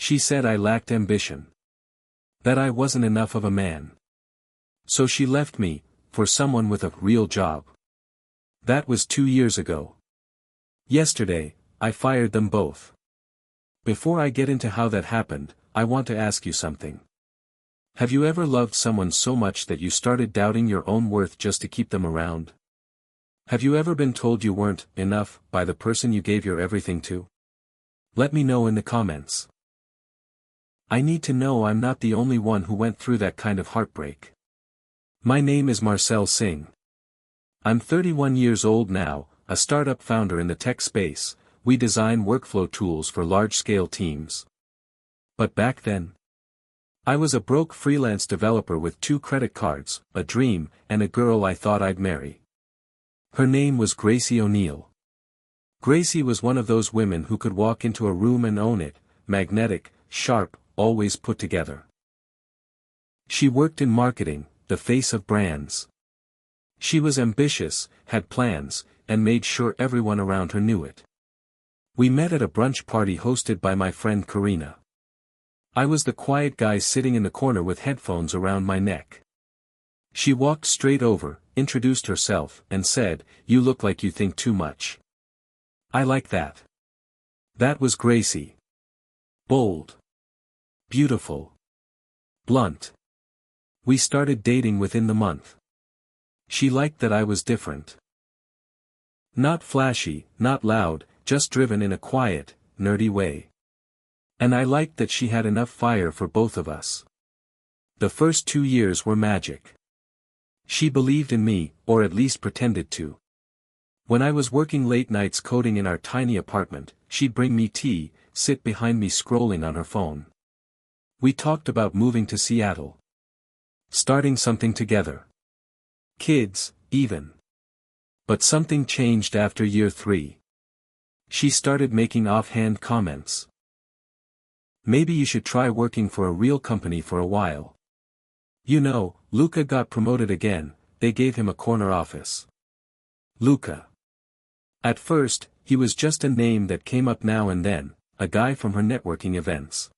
She said I lacked ambition. That I wasn't enough of a man. So she left me, for someone with a real job. That was 2 years ago. Yesterday, I fired them both. Before I get into how that happened, I want to ask you something. Have you ever loved someone so much that you started doubting your own worth just to keep them around? Have you ever been told you weren't enough by the person you gave your everything to? Let me know in the comments. I need to know I'm not the only one who went through that kind of heartbreak. My name is Marcel Singh. I'm 31 years old now, a startup founder in the tech space. We design workflow tools for large-scale teams. But back then, I was a broke freelance developer with 2 credit cards, a dream, and a girl I thought I'd marry. Her name was Gracie O'Neill. Gracie was one of those women who could walk into a room and own it, magnetic, sharp, always put together. She worked in marketing, the face of brands. She was ambitious, had plans, and made sure everyone around her knew it. We met at a brunch party hosted by my friend Karina. I was the quiet guy sitting in the corner with headphones around my neck. She walked straight over, introduced herself, and said, "You look like you think too much." I like that. That was Gracie. Bold. Beautiful. Blunt. We started dating within the month. She liked that I was different. Not flashy, not loud, just driven in a quiet, nerdy way. And I liked that she had enough fire for both of us. The first 2 years were magic. She believed in me, or at least pretended to. When I was working late nights coding in our tiny apartment, she'd bring me tea, sit behind me scrolling on her phone. We talked about moving to Seattle. Starting something together. Kids, even. But something changed after year 3. She started making offhand comments. Maybe you should try working for a real company for a while. You know, Luca got promoted again, they gave him a corner office. Luca. At first, he was just a name that came up now and then, a guy from her networking events.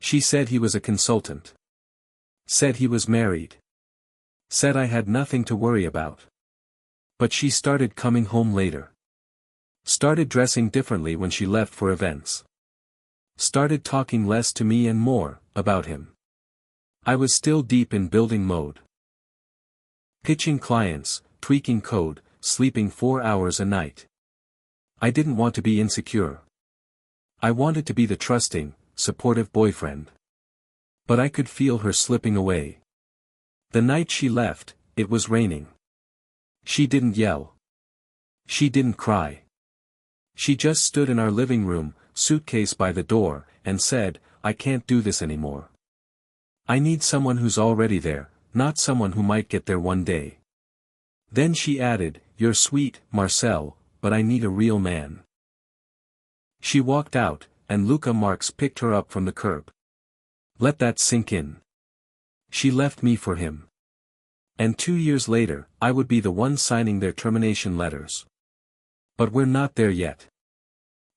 She said he was a consultant. Said he was married. Said I had nothing to worry about. But she started coming home later. Started dressing differently when she left for events. Started talking less to me and more about him. I was still deep in building mode. Pitching clients, tweaking code, sleeping 4 hours a night. I didn't want to be insecure. I wanted to be the trusting, supportive boyfriend. But I could feel her slipping away. The night she left, it was raining. She didn't yell. She didn't cry. She just stood in our living room, suitcase by the door, and said, "I can't do this anymore. I need someone who's already there, not someone who might get there one day." Then she added, "You're sweet, Marcel, but I need a real man." She walked out, and Luca Marx picked her up from the curb. Let that sink in. She left me for him. And 2 years later, I would be the one signing their termination letters. But we're not there yet.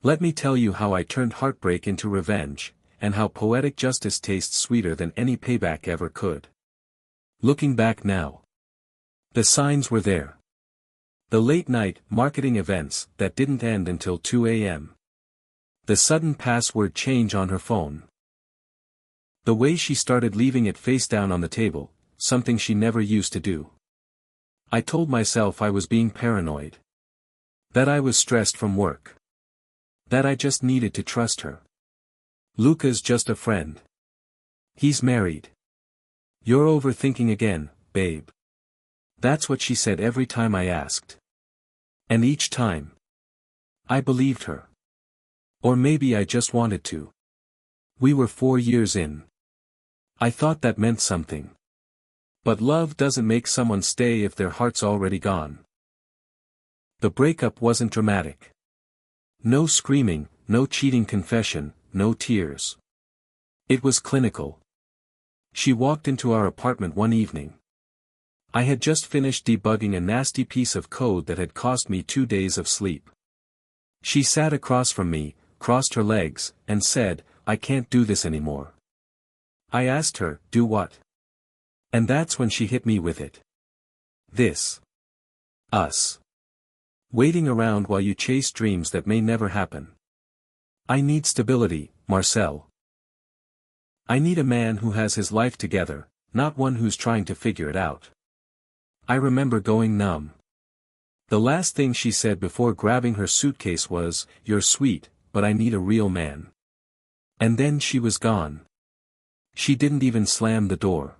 Let me tell you how I turned heartbreak into revenge, and how poetic justice tastes sweeter than any payback ever could. Looking back now. The signs were there. The late-night marketing events that didn't end until 2 a.m. The sudden password change on her phone. The way she started leaving it face down on the table, something she never used to do. I told myself I was being paranoid. That I was stressed from work. That I just needed to trust her. Luca's just a friend. He's married. You're overthinking again, babe. That's what she said every time I asked. And each time, I believed her. Or maybe I just wanted to. We were 4 years in. I thought that meant something. But love doesn't make someone stay if their heart's already gone. The breakup wasn't dramatic. No screaming, no cheating confession, no tears. It was clinical. She walked into our apartment one evening. I had just finished debugging a nasty piece of code that had cost me 2 days of sleep. She sat across from me, crossed her legs, and said, I can't do this anymore. I asked her, do what? And that's when she hit me with it. This. Us. Waiting around while you chase dreams that may never happen. I need stability, Marcel. I need a man who has his life together, not one who's trying to figure it out. I remember going numb. The last thing she said before grabbing her suitcase was, "You're sweet, but I need a real man." And then she was gone. She didn't even slam the door.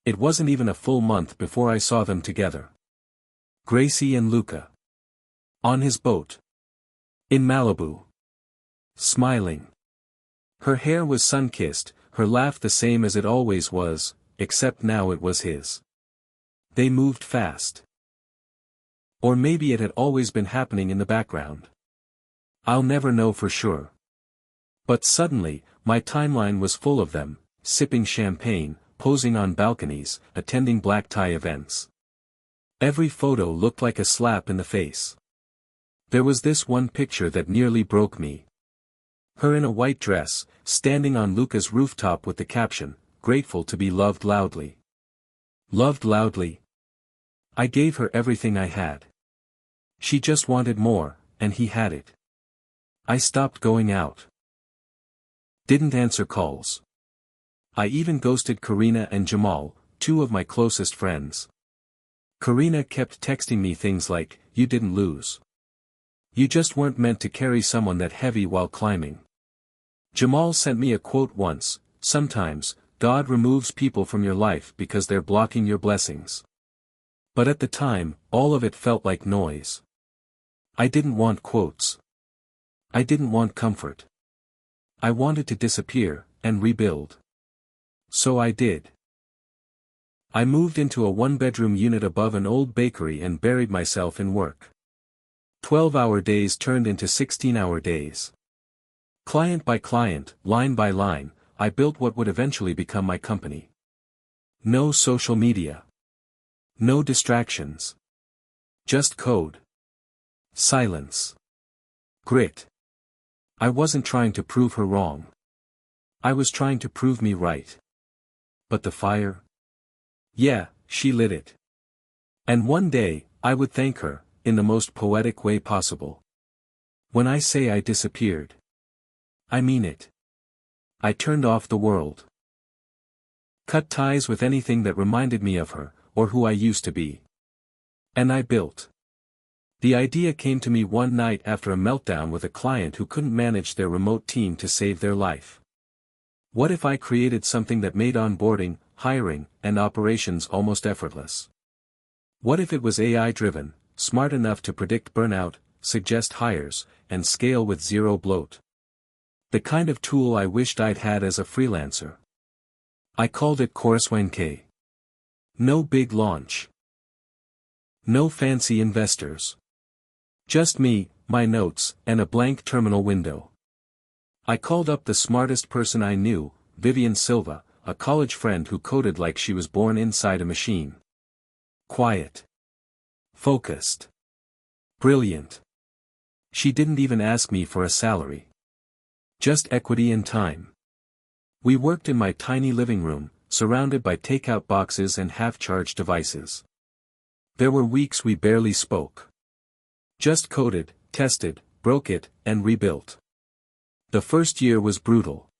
It wasn't even a full month before I saw them together. Gracie and Luca. On his boat. In Malibu. Smiling. Her hair was sun-kissed, her laugh the same as it always was, except now it was his. They moved fast. Or maybe it had always been happening in the background. I'll never know for sure. But suddenly, my timeline was full of them, sipping champagne, posing on balconies, attending black tie events. Every photo looked like a slap in the face. There was this one picture that nearly broke me. Her in a white dress, standing on Luca's rooftop with the caption, "Grateful to be loved loudly." Loved loudly? I gave her everything I had. She just wanted more, and he had it. I stopped going out. Didn't answer calls. I even ghosted Karina and Jamal, two of my closest friends. Karina kept texting me things like, "You didn't lose. You just weren't meant to carry someone that heavy while climbing." Jamal sent me a quote once, "Sometimes, God removes people from your life because they're blocking your blessings." But at the time, all of it felt like noise. I didn't want quotes. I didn't want comfort. I wanted to disappear, and rebuild. So I did. I moved into a one-bedroom unit above an old bakery and buried myself in work. 12-hour days turned into 16-hour days. Client by client, line by line, I built what would eventually become my company. No social media. No distractions. Just code. Silence. Grit. I wasn't trying to prove her wrong. I was trying to prove me right. But the fire? Yeah, she lit it. And one day, I would thank her, in the most poetic way possible. When I say I disappeared, I mean it. I turned off the world. Cut ties with anything that reminded me of her, or who I used to be. And I built. The idea came to me one night after a meltdown with a client who couldn't manage their remote team to save their life. What if I created something that made onboarding, hiring, and operations almost effortless? What if it was AI-driven, smart enough to predict burnout, suggest hires, and scale with zero bloat? The kind of tool I wished I'd had as a freelancer. I called it Coursewank. No big launch. No fancy investors. Just me, my notes, and a blank terminal window. I called up the smartest person I knew, Vivian Silva, a college friend who coded like she was born inside a machine. Quiet. Focused. Brilliant. She didn't even ask me for a salary. Just equity and time. We worked in my tiny living room, surrounded by takeout boxes and half-charged devices. There were weeks we barely spoke. Just coded, tested, broke it, and rebuilt. The first year was brutal.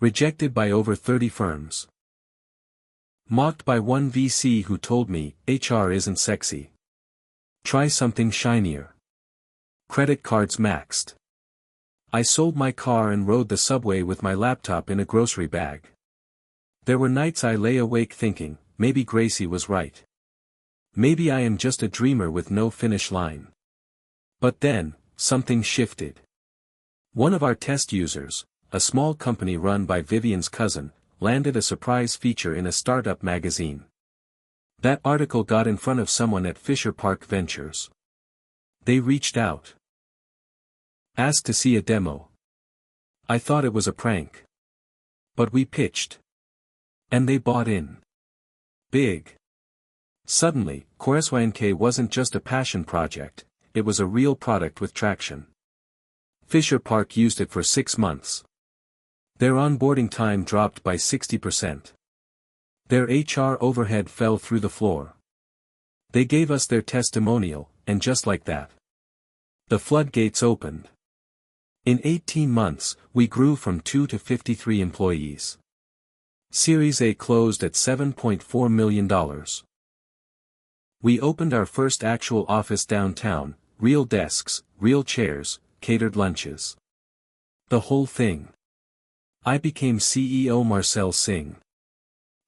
Rejected by over 30 firms. Mocked by one VC who told me, HR isn't sexy. Try something shinier. Credit cards maxed. I sold my car and rode the subway with my laptop in a grocery bag. There were nights I lay awake thinking, maybe Gracie was right. Maybe I am just a dreamer with no finish line. But then, something shifted. One of our test users, a small company run by Vivian's cousin, landed a surprise feature in a startup magazine. That article got in front of someone at Fisher Park Ventures. They reached out. Asked to see a demo. I thought it was a prank. But we pitched. And they bought in. Big. Suddenly, Coursewank wasn't just a passion project, it was a real product with traction. Fisher Park used it for 6 months. Their onboarding time dropped by 60%. Their HR overhead fell through the floor. They gave us their testimonial, and just like that, the floodgates opened. In 18 months, we grew from 2 to 53 employees. Series A closed at $7.4 million. We opened our first actual office downtown, real desks, real chairs, catered lunches. The whole thing. I became CEO Marcel Singh.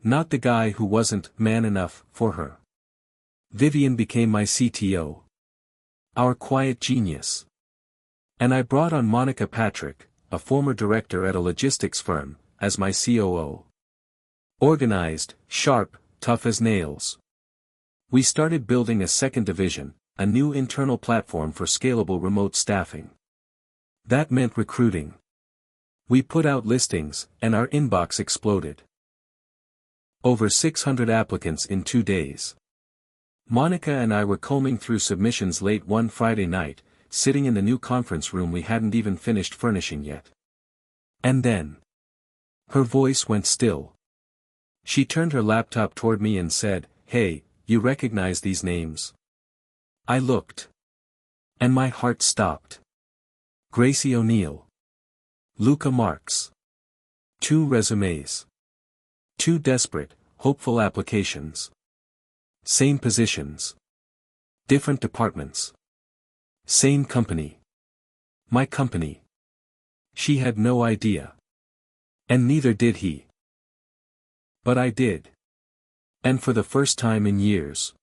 Not the guy who wasn't man enough for her. Vivian became my CTO. Our quiet genius. And I brought on Monica Patrick, a former director at a logistics firm, as my COO. Organized, sharp, tough as nails. We started building a second division, a new internal platform for scalable remote staffing. That meant recruiting. We put out listings, and our inbox exploded. Over 600 applicants in 2 days. Monica and I were combing through submissions late one Friday night, sitting in the new conference room we hadn't even finished furnishing yet. And then, her voice went still. She turned her laptop toward me and said, "Hey, you recognize these names?" I looked. And my heart stopped. Gracie O'Neill. Luca Marks. 2 resumes. 2 desperate, hopeful applications. Same positions. Different departments. Same company. My company. She had no idea. And neither did he. But I did. And for the first time in years,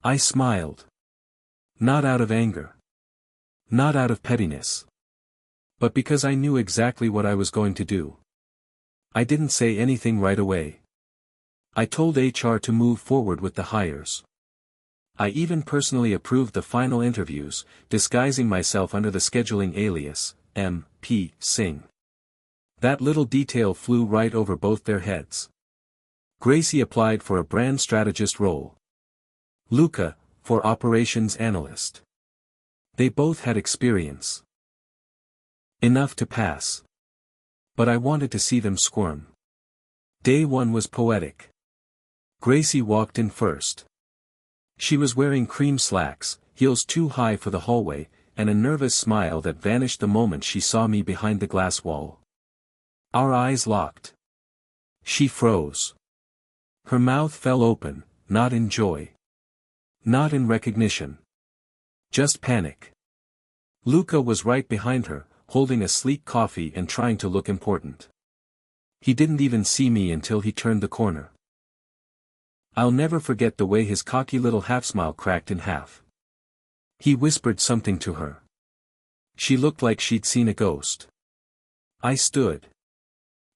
I smiled. Not out of anger. Not out of pettiness. But because I knew exactly what I was going to do. I didn't say anything right away. I told HR to move forward with the hires. I even personally approved the final interviews, disguising myself under the scheduling alias, M.P. Singh. That little detail flew right over both their heads. Gracie applied for a brand strategist role. Luca, for operations analyst. They both had experience. Enough to pass. But I wanted to see them squirm. Day 1 was poetic. Gracie walked in first. She was wearing cream slacks, heels too high for the hallway, and a nervous smile that vanished the moment she saw me behind the glass wall. Our eyes locked. She froze. Her mouth fell open, not in joy. Not in recognition. Just panic. Luca was right behind her, holding a sleek coffee and trying to look important. He didn't even see me until he turned the corner. I'll never forget the way his cocky little half-smile cracked in half. He whispered something to her. She looked like she'd seen a ghost. I stood.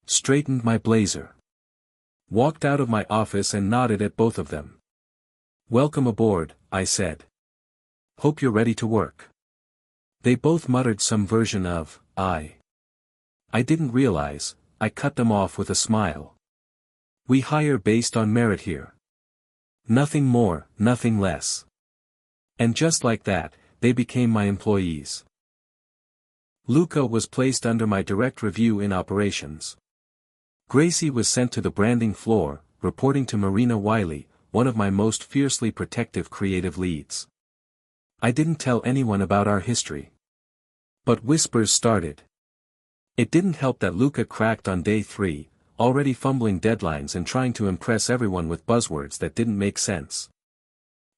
Straightened my blazer. Walked out of my office and nodded at both of them. "Welcome aboard," I said. "Hope you're ready to work." They both muttered some version of, I didn't realize, I cut them off with a smile. We hire based on merit here. Nothing more, nothing less. And just like that, they became my employees. Luca was placed under my direct review in operations. Gracie was sent to the branding floor, reporting to Marina Wiley, one of my most fiercely protective creative leads. I didn't tell anyone about our history. But whispers started. It didn't help that Luca cracked on day 3, already fumbling deadlines and trying to impress everyone with buzzwords that didn't make sense.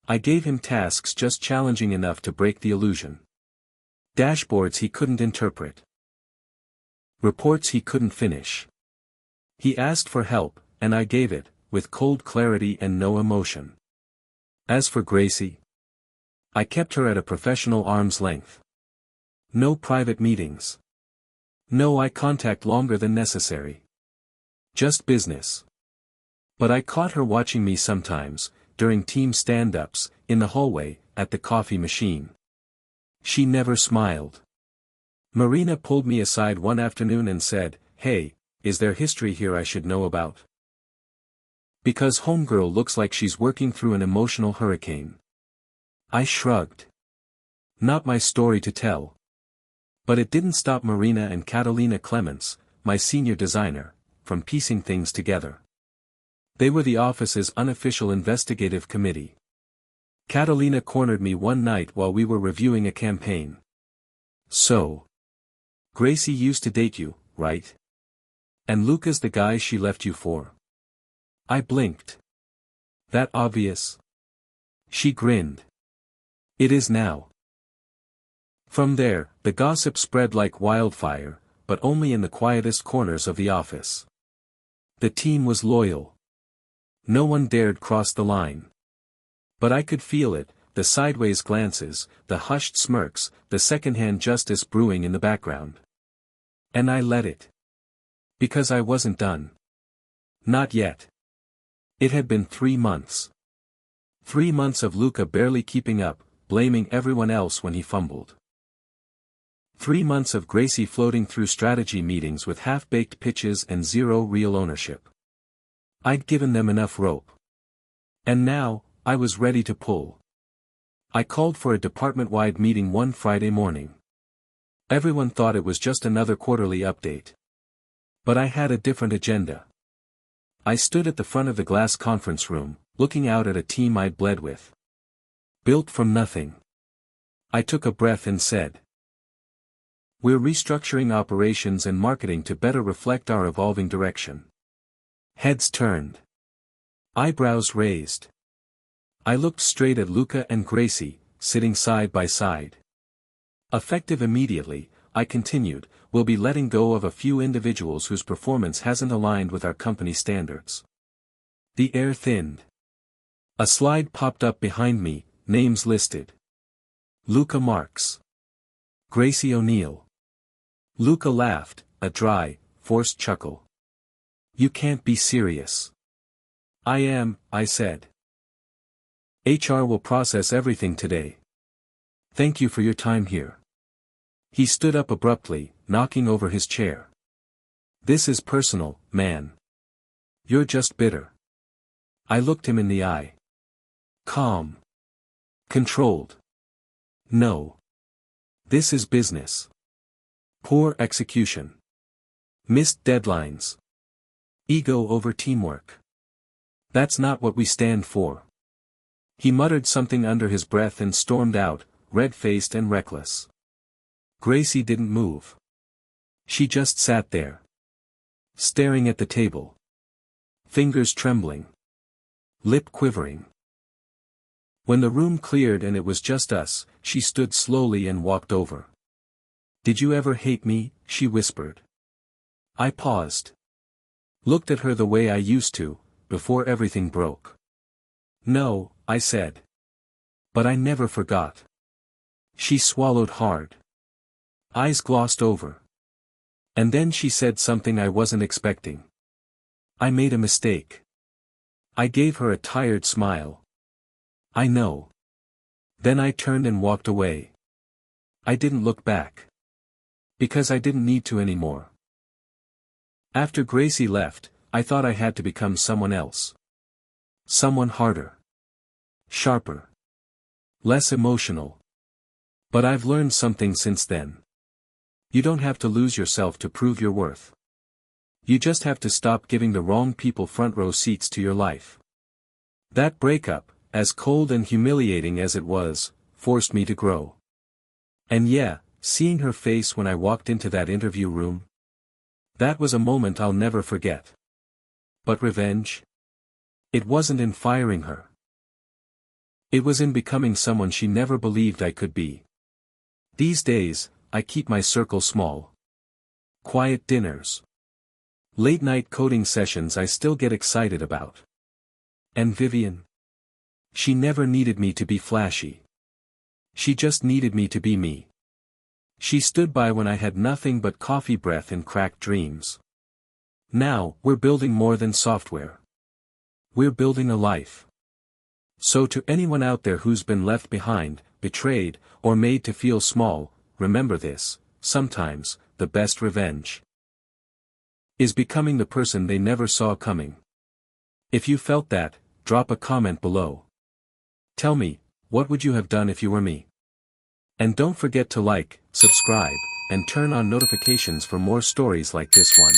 I gave him tasks just challenging enough to break the illusion. Dashboards he couldn't interpret. Reports he couldn't finish. He asked for help, and I gave it, with cold clarity and no emotion. As for Gracie, I kept her at a professional arm's length. No private meetings. No eye contact longer than necessary. Just business. But I caught her watching me sometimes, during team stand-ups, in the hallway, at the coffee machine. She never smiled. Marina pulled me aside one afternoon and said, "Hey, is there history here I should know about? Because homegirl looks like she's working through an emotional hurricane." I shrugged. Not my story to tell. But it didn't stop Marina and Catalina Clements, my senior designer, from piecing things together. They were the office's unofficial investigative committee. Catalina cornered me one night while we were reviewing a campaign. "So, Gracie used to date you, right? And Luca's the guy she left you for?" I blinked. "That obvious?" She grinned. "It is now." From there, the gossip spread like wildfire, but only in the quietest corners of the office. The team was loyal. No one dared cross the line. But I could feel it, the sideways glances, the hushed smirks, the second-hand justice brewing in the background. And I let it. Because I wasn't done. Not yet. It had been 3 months. 3 months of Luca barely keeping up, blaming everyone else when he fumbled. 3 months of Gracie floating through strategy meetings with half-baked pitches and zero real ownership. I'd given them enough rope. And now, I was ready to pull. I called for a department-wide meeting one Friday morning. Everyone thought it was just another quarterly update. But I had a different agenda. I stood at the front of the glass conference room, looking out at a team I'd bled with. Built from nothing. I took a breath and said, "We're restructuring operations and marketing to better reflect our evolving direction." Heads turned. Eyebrows raised. I looked straight at Luca and Gracie, sitting side by side. Effective immediately, I continued, we'll be letting go of a few individuals whose performance hasn't aligned with our company standards. The air thinned. A slide popped up behind me, names listed. Luca Marks. Gracie O'Neill. Luca laughed, a dry, forced chuckle. "You can't be serious." "I am," I said. "HR will process everything today. Thank you for your time here." He stood up abruptly, knocking over his chair. "This is personal, man. You're just bitter." I looked him in the eye. Calm. Controlled. "No. This is business. Poor execution. Missed deadlines. Ego over teamwork. That's not what we stand for." He muttered something under his breath and stormed out, red-faced and reckless. Gracie didn't move. She just sat there. Staring at the table. Fingers trembling. Lip quivering. When the room cleared and it was just us, she stood slowly and walked over. "Did you ever hate me?" she whispered. I paused. Looked at her the way I used to, before everything broke. "No," I said. "But I never forgot." She swallowed hard. Eyes glossed over. And then she said something I wasn't expecting. "I made a mistake." I gave her a tired smile. "I know." Then I turned and walked away. I didn't look back. Because I didn't need to anymore. After Gracie left, I thought I had to become someone else. Someone harder. Sharper. Less emotional. But I've learned something since then. You don't have to lose yourself to prove your worth. You just have to stop giving the wrong people front row seats to your life. That breakup, as cold and humiliating as it was, forced me to grow. And yeah, seeing her face when I walked into that interview room. That was a moment I'll never forget. But revenge? It wasn't in firing her. It was in becoming someone she never believed I could be. These days, I keep my circle small. Quiet dinners. Late-night coding sessions I still get excited about. And Vivian? She never needed me to be flashy. She just needed me to be me. She stood by when I had nothing but coffee breath and cracked dreams. Now, we're building more than software. We're building a life. So to anyone out there who's been left behind, betrayed, or made to feel small, remember this: sometimes, the best revenge is becoming the person they never saw coming. If you felt that, drop a comment below. Tell me, what would you have done if you were me? And don't forget to like, subscribe, and turn on notifications for more stories like this one.